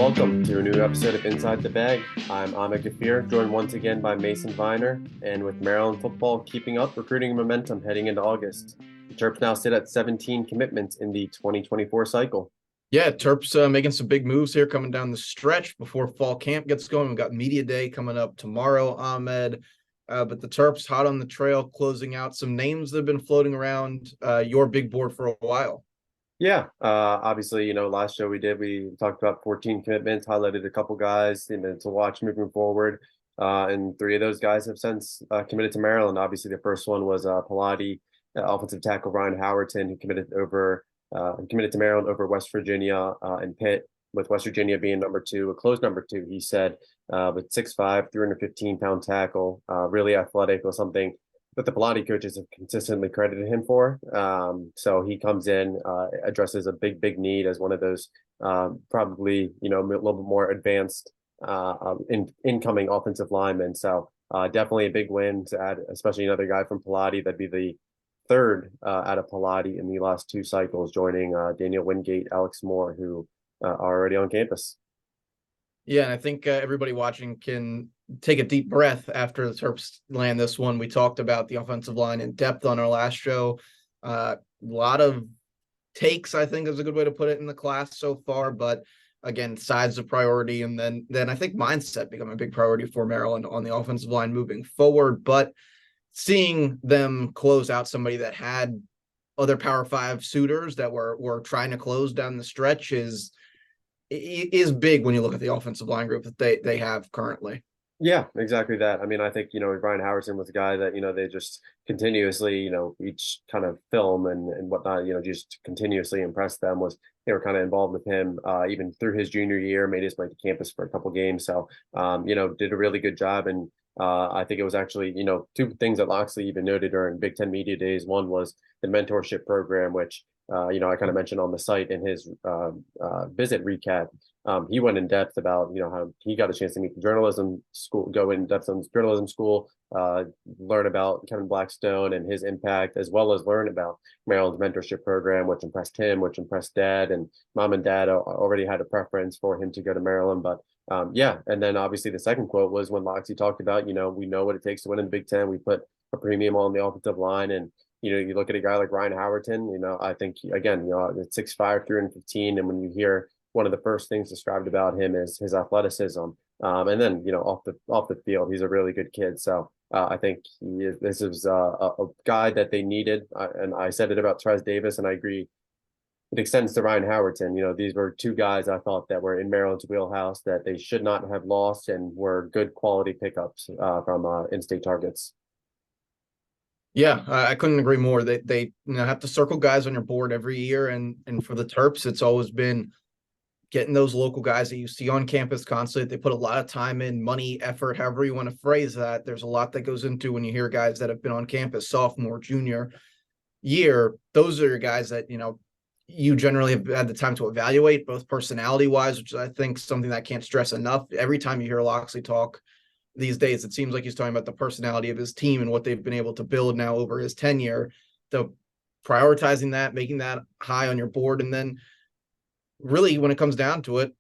Welcome to a new episode of Inside the Bag. I'm Ahmed Gafir, joined once again by Mason Viner, and with Maryland football keeping up recruiting momentum heading into August. The Terps now sit at 17 commitments in the 2024 cycle. Yeah, Terps making some big moves here coming down the stretch before fall camp gets going. We've got Media Day coming up tomorrow, Ahmed. But the Terps hot on the trail, closing out some names that have been floating around your big board for a while. Yeah, obviously, last show we talked about 14 commitments, highlighted a couple guys to watch moving forward. And three of those guys have since committed to Maryland. Obviously, the first one was Pilati, offensive tackle Ryan Howerton, who committed to Maryland over West Virginia and Pitt, with West Virginia being number two, a close number two, he said, with 6'5", 315-pound tackle, really athletic, was something that the Pilati coaches have consistently credited him for. So he comes in, addresses a big need as one of those probably, a little bit more advanced incoming offensive linemen. So definitely a big win to add, especially another guy from Pilati. That'd be the third out of Pilati in the last two cycles, joining Daniel Wingate, Alex Moore, who are already on campus. Yeah, and I think everybody watching can take a deep breath after the Terps land this one. We talked about the offensive line in depth on our last show. A lot of takes, I think, is a good way to put it in the class so far. But again, size a priority, and then I think mindset become a big priority for Maryland on the offensive line moving forward. But seeing them close out somebody that had other Power Five suitors that were trying to close down the stretch is big when you look at the offensive line group that they have currently. Yeah, exactly that. I mean, I think, Brian Howerton was a guy that, they just continuously, each kind of film and whatnot, just continuously impressed them. Was They were kind of involved with him even through his junior year, made his way to campus for a couple games. So, did a really good job. And I think it was actually, two things that Locksley even noted during Big Ten Media Days. One was the mentorship program, which, I kind of mentioned on the site in his visit recap. He went in depth about, how he got a chance to meet the journalism school, go in depth on journalism school, learn about Kevin Blackstone and his impact, as well as learn about Maryland's mentorship program, which impressed him, which impressed dad, and mom and dad already had a preference for him to go to Maryland. But yeah, and then obviously the second quote was when Loxie talked about, we know what it takes to win in the Big Ten. We put a premium on the offensive line, and you look at a guy like Ryan Howerton. I think again, it's 6'5", 315, and when you hear one of the first things described about him is his athleticism. And then, off the field, he's a really good kid. So I think this is a guy that they needed. And I said it about Trez Davis, and I agree. It extends to Ryan Howerton. These were two guys I thought that were in Maryland's wheelhouse that they should not have lost and were good quality pickups from in-state targets. Yeah, I couldn't agree more. They have to circle guys on your board every year, and for the Terps, it's always been getting those local guys that you see on campus constantly. They put a lot of time in, money, effort, however you want to phrase that. There's a lot that goes into when you hear guys that have been on campus sophomore, junior year. Those are your guys that, you generally have had the time to evaluate, both personality wise, which I think is something that I can't stress enough. Every time you hear Locksley talk these days, it seems like he's talking about the personality of his team and what they've been able to build now over his tenure. So prioritizing that, making that high on your board, and then really, when it comes down to it,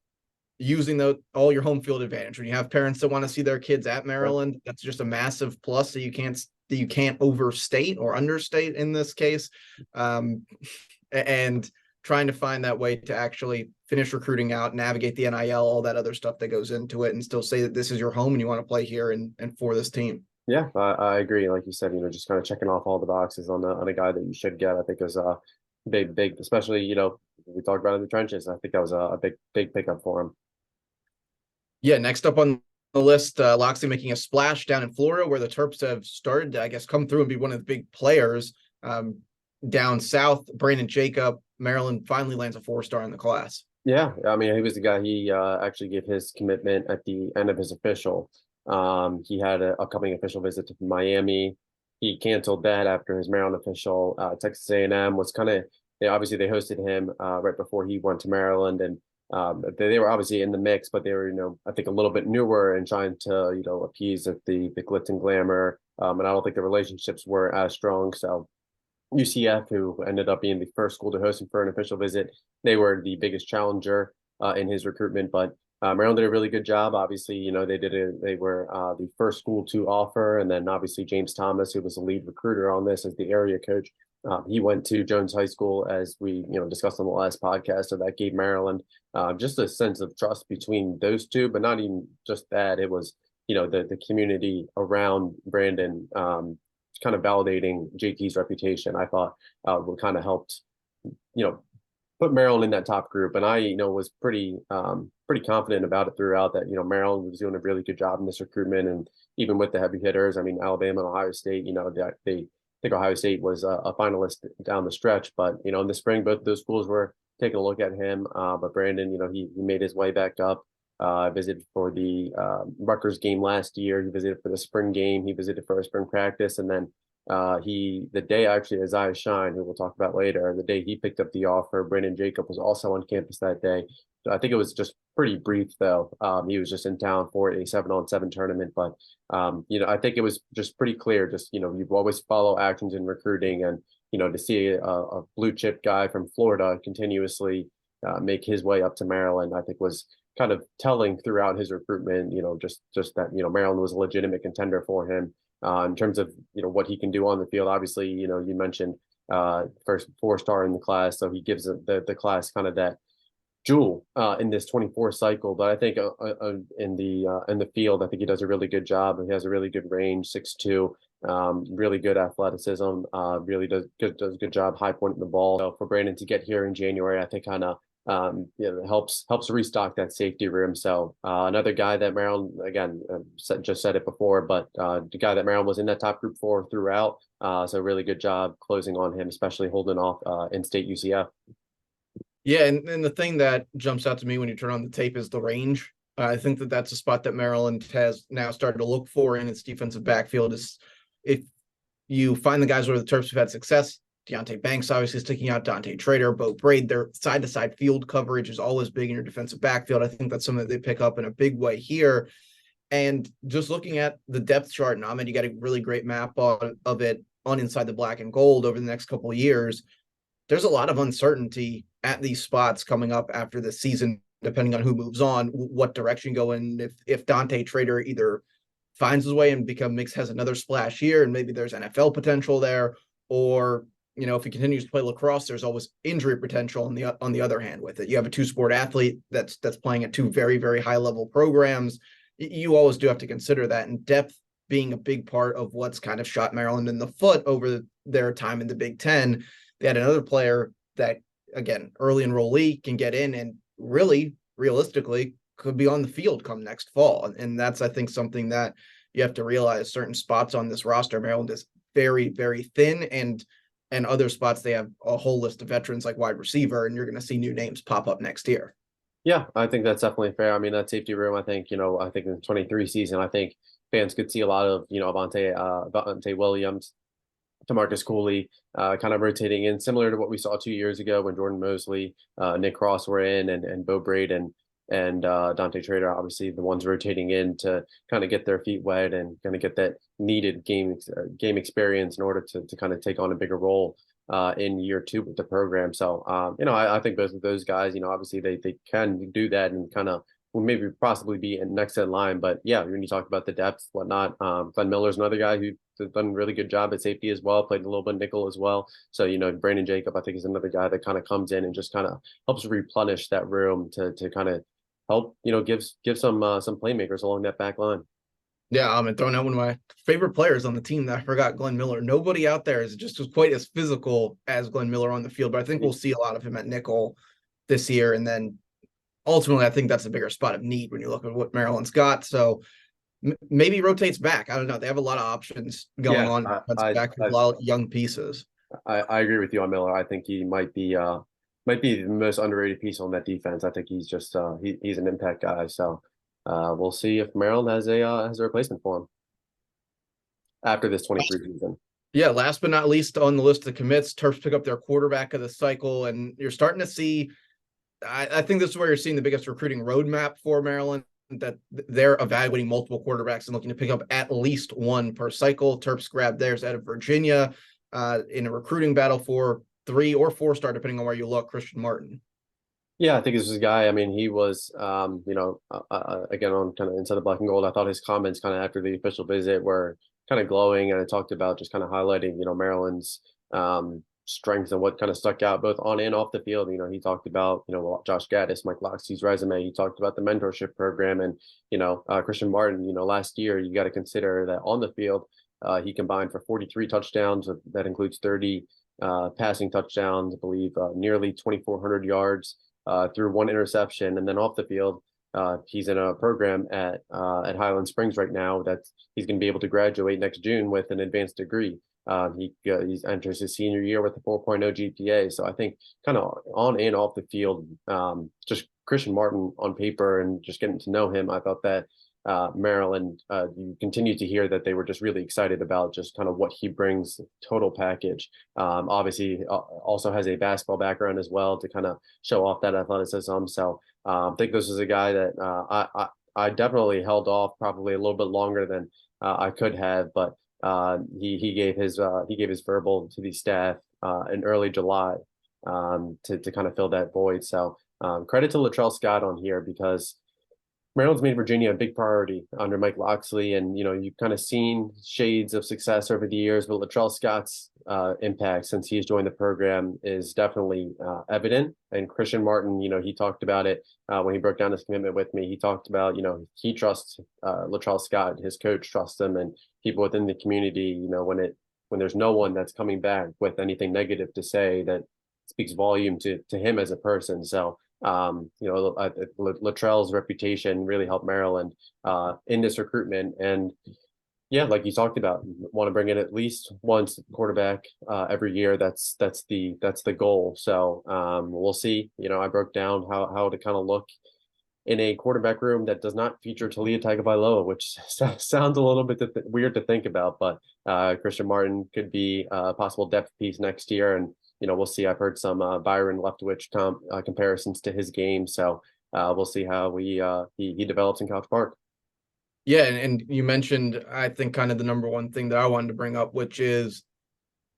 using all your home field advantage. When you have parents that want to see their kids at Maryland, that's just a massive plus that you can't overstate or understate in this case. And trying to find that way to actually finish recruiting out, navigate the NIL, all that other stuff that goes into it, and still say that this is your home and you want to play here and for this team. Yeah, I agree. Like you said, just kind of checking off all the boxes on a guy that you should get. I think is big, especially, we talked about in the trenches. I think that was a big pickup for him. Yeah, next up on the list, Loxley making a splash down in Florida, where the Terps have started to, I guess, come through and be one of the big players. Down south, Brandon Jacob, Maryland finally lands a 4-star in the class. Yeah, I mean, he was the guy. He actually gave his commitment at the end of his official. He had a upcoming official visit to Miami. He canceled that after his Maryland official. Texas A&M was kind of, they hosted him right before he went to Maryland, and they were obviously in the mix, but they were, I think a little bit newer and trying to, appease the glitz and glamour. And I don't think the relationships were as strong. So UCF, who ended up being the first school to host him for an official visit, they were the biggest challenger in his recruitment. But Maryland did a really good job. Obviously, they were the first school to offer, and then obviously James Thomas, who was the lead recruiter on this as the area coach. He went to Jones High School, as we discussed on the last podcast, so that gave Maryland just a sense of trust between those two. But not even just that; it was the community around Brandon kind of validating JT's reputation. I thought would kind of helped put Maryland in that top group. And I, was pretty confident about it throughout that, Maryland was doing a really good job in this recruitment. And even with the heavy hitters, I mean, Alabama and Ohio State, I think Ohio State was a finalist down the stretch, but, in the spring, both of those schools were taking a look at him. But Brandon, he made his way back up. Visited for the Rutgers game last year. He visited for the spring game. He visited for a spring practice. And then the day actually Isaiah Shine, who we'll talk about later, the day he picked up the offer, Brandon Jacob was also on campus that day. So I think it was just pretty brief though. He was just in town for a 7-on-7 tournament, but I think it was just pretty clear. Just you always follow actions in recruiting, and to see a blue chip guy from Florida continuously make his way up to Maryland, I think was kind of telling throughout his recruitment. Just that Maryland was a legitimate contender for him. In terms of what he can do on the field. Obviously, you mentioned first 4-star in the class, so he gives the class kind of that jewel in this 24 cycle. But I think in the field, I think he does a really good job. He has a really good range, 6'2", really good athleticism. Really does a good job high pointing the ball. So for Brandon to get here in January, I think kind of helps restock that safety room. So another guy that Maryland, again, just said it before, but the guy that Maryland was in that top group for throughout. So really good job closing on him, especially holding off in-state UCF. Yeah, and the thing that jumps out to me when you turn on the tape is the range. I think that's a spot that Maryland has now started to look for in its defensive backfield. Is if you find the guys where the Terps have had success, Deonte Banks obviously sticking out, Dante Trader, Bo Braid, their side-to-side field coverage is always big in your defensive backfield. I think that's something that they pick up in a big way here. And just looking at the depth chart, and Ahmed, you got a really great map of it on Inside the Black and Gold over the next couple of years. There's a lot of uncertainty at these spots coming up after the season, depending on who moves on, what direction go in. If Dante Trader either finds his way and has another splash year, and maybe there's NFL potential there, or if he continues to play lacrosse, there's always injury potential on the other hand with it. You have a 2-sport athlete that's playing at 2 very, very high level programs. You always do have to consider that, and depth being a big part of what's kind of shot Maryland in the foot over their time in the Big Ten. They had another player that, again, early enrollee, can get in and really, realistically, could be on the field come next fall. And that's, I think, something that you have to realize. Certain spots on this roster, Maryland is very, very thin, and other spots they have a whole list of veterans like wide receiver, and you're going to see new names pop up next year. Yeah, I think that's definitely fair. I mean, that safety room, I think in the 23 season, I think fans could see a lot of, Avante Williams, Tamarcus Cooley, kind of rotating in, similar to what we saw 2 years ago when Jordan Mosley, Nick Cross were in, and Bo Braid and Dante Trader, obviously the ones rotating in to kind of get their feet wet and kind of get that needed game experience in order to kind of take on a bigger role in year 2 with the program. So, I think both of those guys, obviously they can do that and kind of will maybe possibly be in next in line. But yeah, when you talk about the depth, whatnot, Glenn Miller's another guy who's done a really good job at safety as well, played a little bit nickel as well. So, Brandon Jacob, I think, is another guy that kind of comes in and just kind of helps replenish that room to kind of help, give some playmakers along that back line. Yeah, I'm throwing out one of my favorite players on the team that I forgot, Glenn Miller. Nobody out there is just quite as physical as Glenn Miller on the field, but I think we'll see a lot of him at nickel this year. And then ultimately, I think that's a bigger spot of need when you look at what Maryland's got. So maybe rotates back. I don't know. They have a lot of options going on. Back with a lot of young pieces. I agree with you on Miller. I think he might be the most underrated piece on that defense. I think he's just he's an impact guy. So we'll see if Maryland has a replacement for him after this 23 season. Yeah, last but not least on the list of commits, Terps pick up their quarterback of the cycle, and you're starting to see. I think this is where you're seeing the biggest recruiting roadmap for Maryland, that they're evaluating multiple quarterbacks and looking to pick up at least one per cycle. Terps grabbed theirs out of Virginia in a recruiting battle for 3 or 4-star, depending on where you look, Christian Martin. Yeah, I think this was a guy. I mean, he was, again on kind of Inside the Black and Gold. I thought his comments kind of after the official visit were kind of glowing, and I talked about just kind of highlighting, Maryland's strengths and what kind of stuck out both on and off the field. He talked about, Josh Gaddis, Mike Locksley's resume. He talked about the mentorship program, and Christian Martin. Last year you got to consider that on the field, he combined for 43 touchdowns. That includes 30 passing touchdowns, I believe, nearly 2,400 yards through one interception, and then off the field, he's in a program at Highland Springs right now that he's going to be able to graduate next June with an advanced degree. He enters his senior year with a 4.0 GPA. So I think kind of on and off the field, just Christian Martin on paper and just getting to know him, I thought that Maryland, you continue to hear that they were just really excited about just kind of what he brings total package. Obviously, also has a basketball background as well to kind of show off that athleticism. So I think this is a guy that I definitely held off probably a little bit longer than I could have, but he gave his verbal to the staff in early July to kind of fill that void. So credit to Latrell Scott on here because Maryland's made Virginia a big priority under Mike Locksley, and you've kind of seen shades of success over the years. But Latrell Scott's impact since he's joined the program is definitely evident. And Christian Martin, he talked about it when he broke down his commitment with me. He talked about he trusts Latrell Scott, his coach trusts him, and people within the community. When there's no one that's coming back with anything negative to say, that speaks volume to him as a person. So. Latrell's reputation really helped Maryland in this recruitment. And yeah, like you talked about, want to bring in at least one quarterback every year. That's the goal. So we'll see. I broke down how to kind of look in a quarterback room that does not feature Talia Tagovailoa, which sounds a little bit weird to think about, but Christian Martin could be a possible depth piece next year. And we'll see. I've heard some Byron Leftwich comparisons to his game, so we'll see how he develops in Couch Park. Yeah, and you mentioned, I think, kind of the number one thing that I wanted to bring up, which is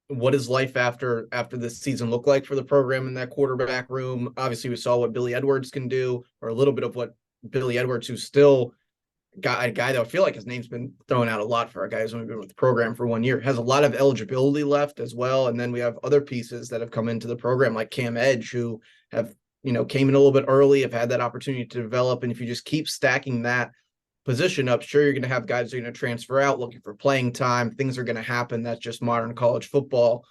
what does life after this season look like for the program in that quarterback room? Obviously, we saw what Billy Edwards can do, or a little bit of what Billy Edwards, who's still a guy that I feel like his name's been thrown out a lot for a guy who's only been with the program for 1 year, has a lot of eligibility left as well. And then we have other pieces that have come into the program like Cam Edge, who have, came in a little bit early, have had that opportunity to develop. And if you just keep stacking that position up, sure, you're going to have guys who are going to transfer out looking for playing time. Things are going to happen. That's just modern college football.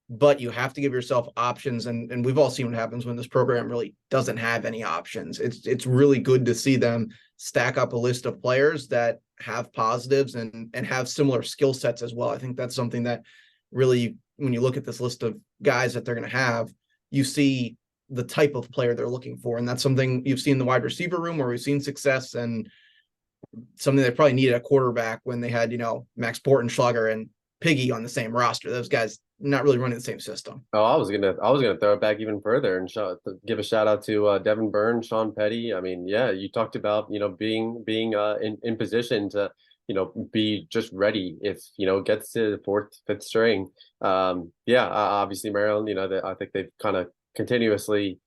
But you have to give yourself options, and we've all seen what happens when this program really doesn't have any options. It's really good to see them stack up a list of players that have positives and have similar skill sets as well. I think that's something that really, when you look at this list of guys that they're going to have, you see the type of player they're looking for, and that's something you've seen in the wide receiver room where we've seen success, and something they probably needed a quarterback when they had Max Bortenschlager and Piggy on the same roster. Those guys not really running the same system. Oh, I was gonna throw it back even further and give a shout out to Devin Byrne, Sean Petty. I mean, yeah, you talked about being in position to be just ready if it gets to the fourth, fifth string. Obviously Maryland, I think they've kind of continuously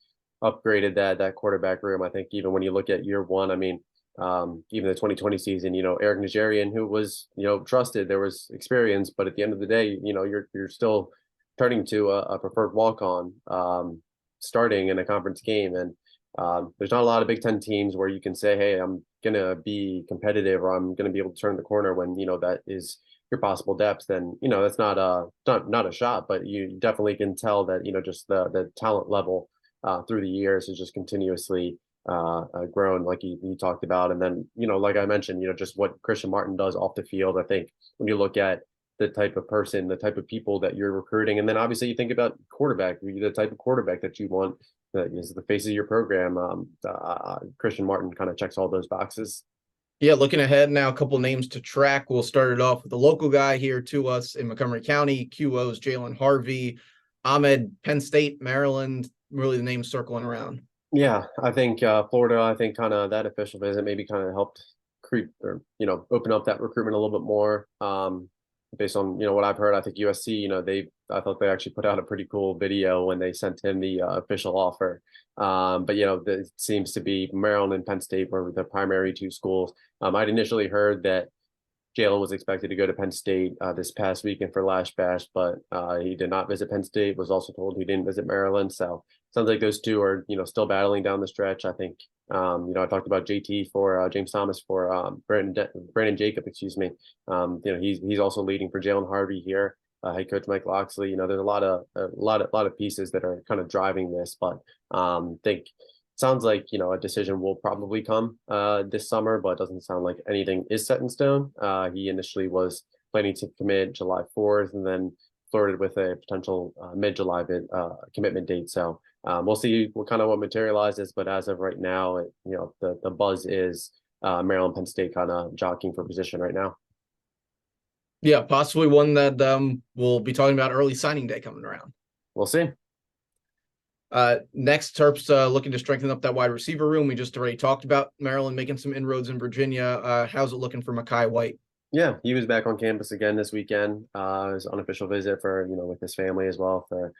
upgraded that quarterback room. I think even when you look at year one, I mean, even the 2020 season, Eric Najarian, who was, trusted, there was experience, but at the end of the day, you're still turning to a preferred walk-on, starting in a conference game. And there's not a lot of Big Ten teams where you can say, hey, I'm going to be competitive, or I'm going to be able to turn the corner when, that is your possible depth. And, that's not a shot, but you definitely can tell that, just the talent level through the years is just continuously grown, like you talked about. And then like I mentioned, just what Christian Martin does off the field. I think when you look at the type of person, the type of people that you're recruiting, and then obviously you think about quarterback, the type of quarterback that you want, that is the face of your program. Christian Martin kind of checks all those boxes. Yeah, looking ahead now, a couple names to track. We'll start it off with the local guy here to us in Montgomery County, QO's Jalen Harvey. Ahmed, Penn State, Maryland, really the names circling around. Yeah, I think Florida, I think kind of that official visit maybe kind of helped creep or, open up that recruitment a little bit more. based on, what I've heard, I think USC, I thought they actually put out a pretty cool video when they sent him the official offer. But it seems to be Maryland and Penn State were the primary two schools. I'd initially heard that Jalen was expected to go to Penn State this past weekend for Lash Bash, but he did not visit Penn State. Was also told he didn't visit Maryland. So sounds like those two are still battling down the stretch. I think I talked about JT for James Thomas for Brandon Jacob, excuse me. He's also leading for Jalen Harvey here. Head coach Mike Loxley. There's a lot of pieces that are kind of driving this, but think sounds like a decision will probably come this summer, but it doesn't sound like anything is set in stone. He initially was planning to commit July 4th and then flirted with a potential mid-July commitment date. So we'll see what materializes, but as of right now, the buzz is Maryland Penn State kind of jockeying for position right now. Yeah, possibly one that we'll be talking about early signing day coming around. We'll see. Next, Terps looking to strengthen up that wide receiver room. We just already talked about Maryland making some inroads in Virginia. How's it looking for Mekhi White? Yeah, he was back on campus again this weekend. His unofficial visit for with his family as well for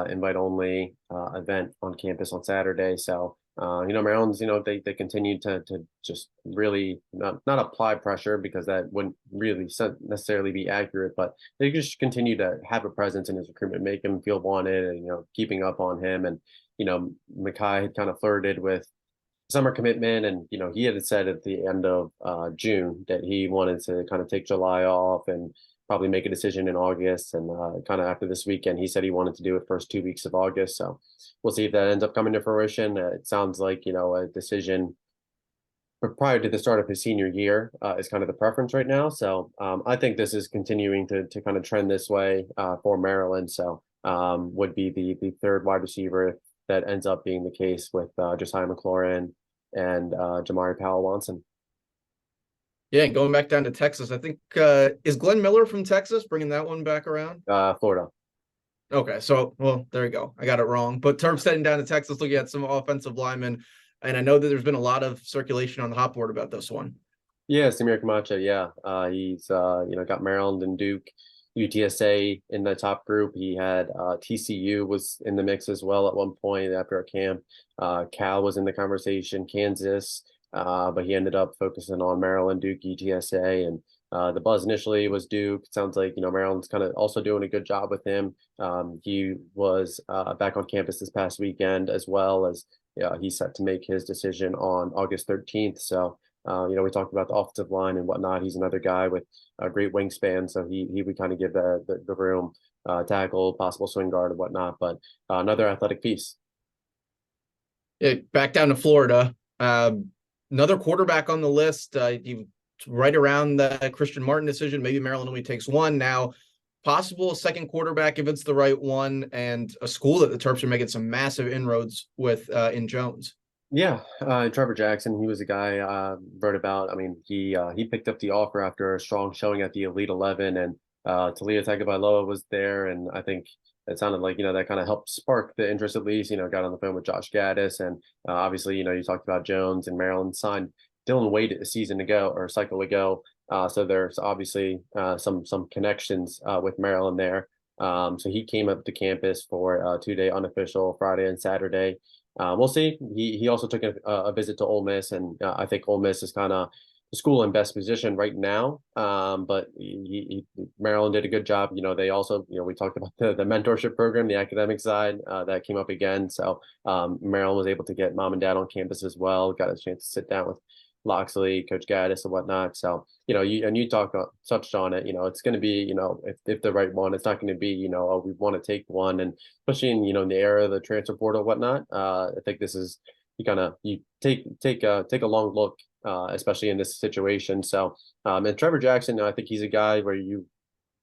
invite only event on campus on Saturday. So Maryland's they continue to just really not apply pressure, because that wouldn't really necessarily be accurate, but they just continue to have a presence in his recruitment, make him feel wanted, and keeping up on him. And Mekhi had kind of flirted with summer commitment, and he had said at the end of June that he wanted to kind of take July off and probably make a decision in August. And kind of after this weekend, he said he wanted to do it first 2 weeks of August. So we'll see if that ends up coming to fruition. It sounds like a decision prior to the start of his senior year is kind of the preference right now. So I think this is continuing to kind of trend this way for Maryland. So would be the third wide receiver that ends up being the case with Josiah McLaurin and Jamari Powell-Watson. Yeah, going back down to Texas, I think is Glenn Miller from Texas, bringing that one back around? Florida. Okay, so well, there you go. I got it wrong. But Terps heading down to Texas, looking at some offensive linemen, and I know that there's been a lot of circulation on the hot board about this one. Yeah, Samir Camacho. Yeah, he's got Maryland and Duke, UTSA in the top group. He had TCU was in the mix as well at one point after a camp. Cal was in the conversation, Kansas, but he ended up focusing on Maryland, Duke, UTSA, and the buzz initially was Duke. It sounds like Maryland's kind of also doing a good job with him. He was back on campus this past weekend, as well as he's set to make his decision on August 13th. So we talked about the offensive line and whatnot. He's another guy with a great wingspan, so he would kind of give the room, tackle, possible swing guard and whatnot, but another athletic piece. Yeah, back down to Florida. Another quarterback on the list. He right around the Christian Martin decision. Maybe Maryland only takes one now. Possible second quarterback if it's the right one, and a school that the Terps are making some massive inroads with in Jones. Yeah, Trevor Jackson, he was a guy wrote about. I mean, he picked up the offer after a strong showing at the Elite 11, and Talia Tagovailoa was there, and I think it sounded like that kind of helped spark the interest at least. Got on the phone with Josh Gaddis, and obviously you talked about Jones, and Maryland signed Dylan Wade a season ago or a cycle ago. So there's obviously some connections with Maryland there. So he came up to campus for a 2-day unofficial Friday and Saturday. We'll see. He also took a visit to Ole Miss, and I think Ole Miss is kind of the school in best position right now. But Maryland did a good job. They also, we talked about the mentorship program, the academic side that came up again. So Maryland was able to get mom and dad on campus as well. Got a chance to sit down with Loxley, Coach Gaddis, and whatnot. So you touched on it. It's going to be if the right one. It's not going to be oh, we want to take one, and especially in the era of the transfer portal, whatnot. I think this is you take a long look, especially in this situation. So and Trevor Jackson, I think he's a guy where you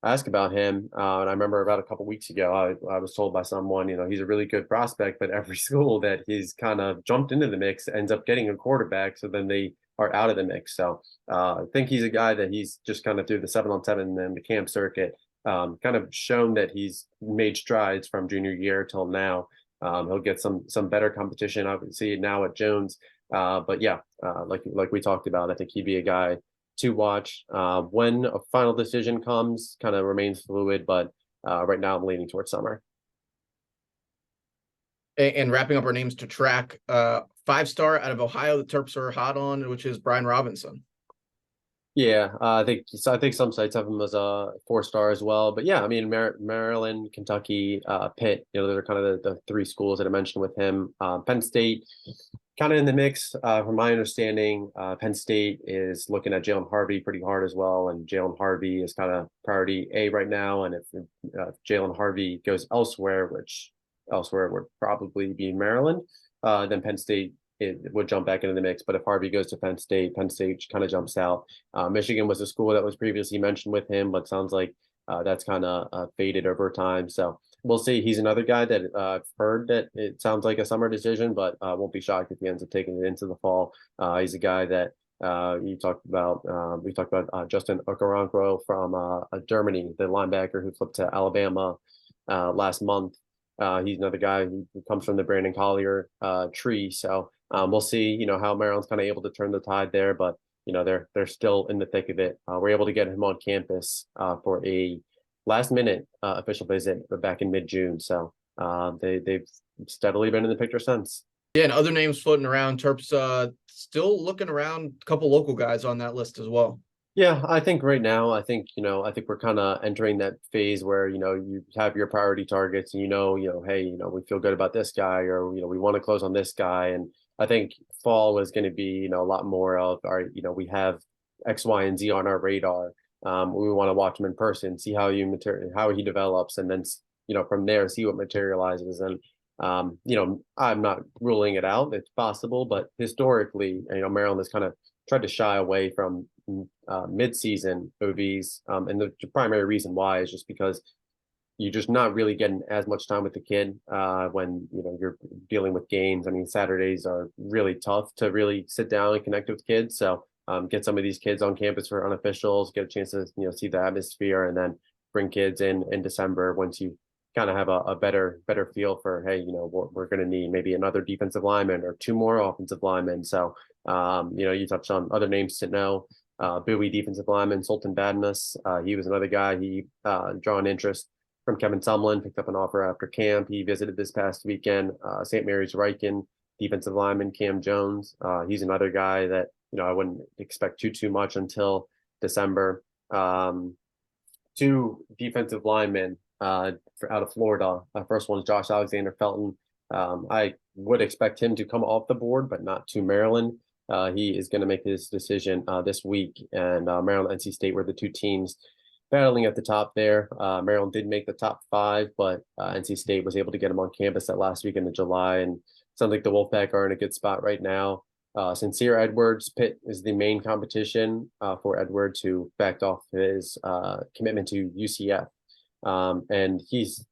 ask about him, and I remember about a couple weeks ago, I was told by someone, he's a really good prospect, but every school that he's kind of jumped into the mix ends up getting a quarterback, so then they are out of the mix. So I think he's a guy that he's just kind of through the 7-on-7 and the camp circuit, kind of shown that he's made strides from junior year till now. He'll get some better competition, obviously now at Jones. But yeah, like we talked about, I think he'd be a guy to watch. When a final decision comes, kind of remains fluid, but right now I'm leaning towards summer. And wrapping up our names to track, 5-star out of Ohio, the Terps are hot on, which is Brian Robinson. Yeah, I think some sites have him as a 4-star as well. But yeah, I mean, Maryland, Kentucky, Pitt, you know, those are kind of the three schools that I mentioned with him. Penn State, kind of in the mix. From my understanding, Penn State is looking at Jalen Harvey pretty hard as well, and Jalen Harvey is kind of priority A right now. And if Jalen Harvey goes elsewhere, which elsewhere would probably be Maryland, then Penn State it would jump back into the mix. But if Harvey goes to Penn State kind of jumps out. Michigan was a school that was previously mentioned with him, but sounds like that's kind of faded over time. So we'll see. He's another guy that I've heard that it sounds like a summer decision, but won't be shocked if he ends up taking it into the fall. He's a guy that we talked about Justin Okoronkwo from Germany, the linebacker who flipped to Alabama last month. He's another guy who comes from the Brandon Collier tree. So we'll see, you know, how Maryland's kind of able to turn the tide there, but you know, they're still in the thick of it. We're able to get him on campus for a last minute official visit back in mid-June. So they've steadily been in the picture since. Yeah, and other names floating around. Terps still looking around, a couple local guys on that list as well. Yeah, I think right now, I think we're kind of entering that phase where, you know, you have your priority targets and, hey, you know, we feel good about this guy, or, you know, we want to close on this guy. And I think fall was going to be, you know, a lot more of our, you know, we have X, Y, and Z on our radar. We want to watch him in person, see how how he develops, and then, you know, from there, see what materializes. And, you know, I'm not ruling it out. It's possible, but historically, you know, Maryland has kind of tried to shy away from mid-season OVs, and the primary reason why is just because you're just not really getting as much time with the kid when, you know, you're dealing with games. I mean, Saturdays are really tough to really sit down and connect with kids. So get some of these kids on campus for unofficials, get a chance to, you know, see the atmosphere, and then bring kids in December once you kind of have a better feel for, hey, you know, what we're going to need, maybe another defensive lineman or two more offensive linemen. So you know, you touched on other names to know. Bowie defensive lineman Sultan Badmus. He was another guy. He drawn interest from Kevin Sumlin, picked up an offer after camp. He visited this past weekend. St. Mary's Riken defensive lineman Cam Jones. He's another guy that, you know, I wouldn't expect too much until December. Two defensive linemen out of Florida. First one is Josh Alexander Felton. I would expect him to come off the board, but not to Maryland. He is going to make his decision this week, and Maryland, NC State were the two teams battling at the top there. Maryland did make the top 5, but NC State was able to get him on campus that last weekend of July, and sounds like the Wolfpack are in a good spot right now. Sincere Edwards, Pitt is the main competition for Edwards, who backed off his commitment to UCF, and he's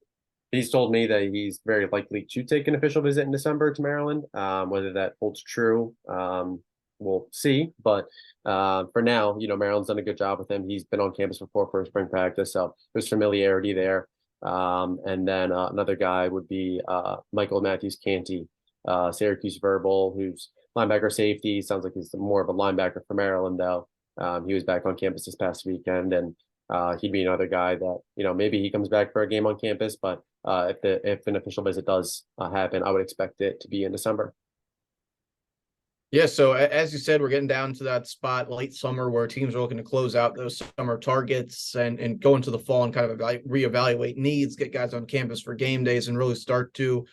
told me that he's very likely to take an official visit in December to Maryland. Whether that holds true, we'll see. But for now, you know, Maryland's done a good job with him. He's been on campus before for spring practice, so there's familiarity there. And then another guy would be Michael Matthews Canty, Syracuse Verbal, who's linebacker safety. Sounds like he's more of a linebacker for Maryland, though. He was back on campus this past weekend, and he'd be another guy that, you know, maybe he comes back for a game on campus, but if an official visit does happen, I would expect it to be in December. Yeah, so as you said, we're getting down to that spot late summer where teams are looking to close out those summer targets and go into the fall and kind of reevaluate needs, get guys on campus for game days, and really start to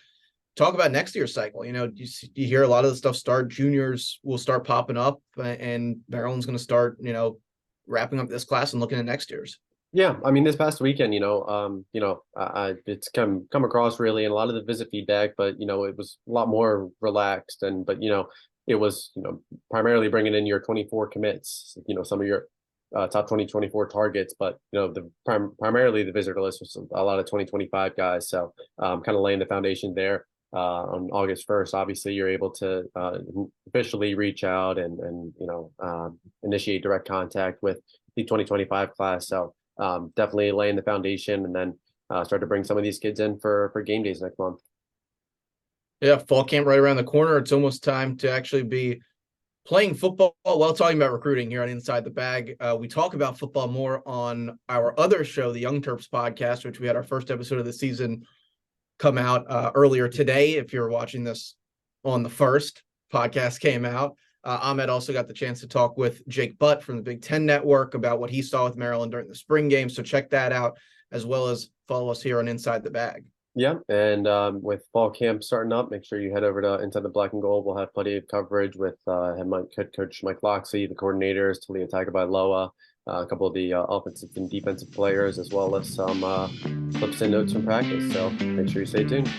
talk about next year's cycle. You know, you hear a lot of the stuff start. Juniors will start popping up, and Maryland's going to start, you know, wrapping up this class and looking at next year's. Yeah, I mean, this past weekend, it's come across really in a lot of the visit feedback, but, you know, it was a lot more relaxed, but, you know, it was, you know, primarily bringing in your 24 commits, you know, some of your top 2024 targets, but, you know, primarily the visitor list was a lot of 2025 guys. So kind of laying the foundation there. On August 1st, obviously you're able to officially reach out and you know, initiate direct contact with the 2025 class. So definitely laying the foundation, and then start to bring some of these kids in for game days next month. Yeah, fall camp right around the corner. It's almost time to actually be playing football while talking about recruiting here on Inside the Bag. We talk about football more on our other show, the Young Terps podcast, which we had our first episode of the season come out earlier today. If you're watching this on the first, podcast came out. Ahmed also got the chance to talk with Jake Butt from the Big Ten Network about what he saw with Maryland during the spring game. So check that out, as well as follow us here on Inside the Bag. Yeah, and with fall camp starting up, make sure you head over to Inside the Black and Gold. We'll have plenty of coverage with head coach Mike Loxley, the coordinators, Talia Tagovailoa, a couple of the offensive and defensive players, as well as some clips and notes from practice. So make sure you stay tuned.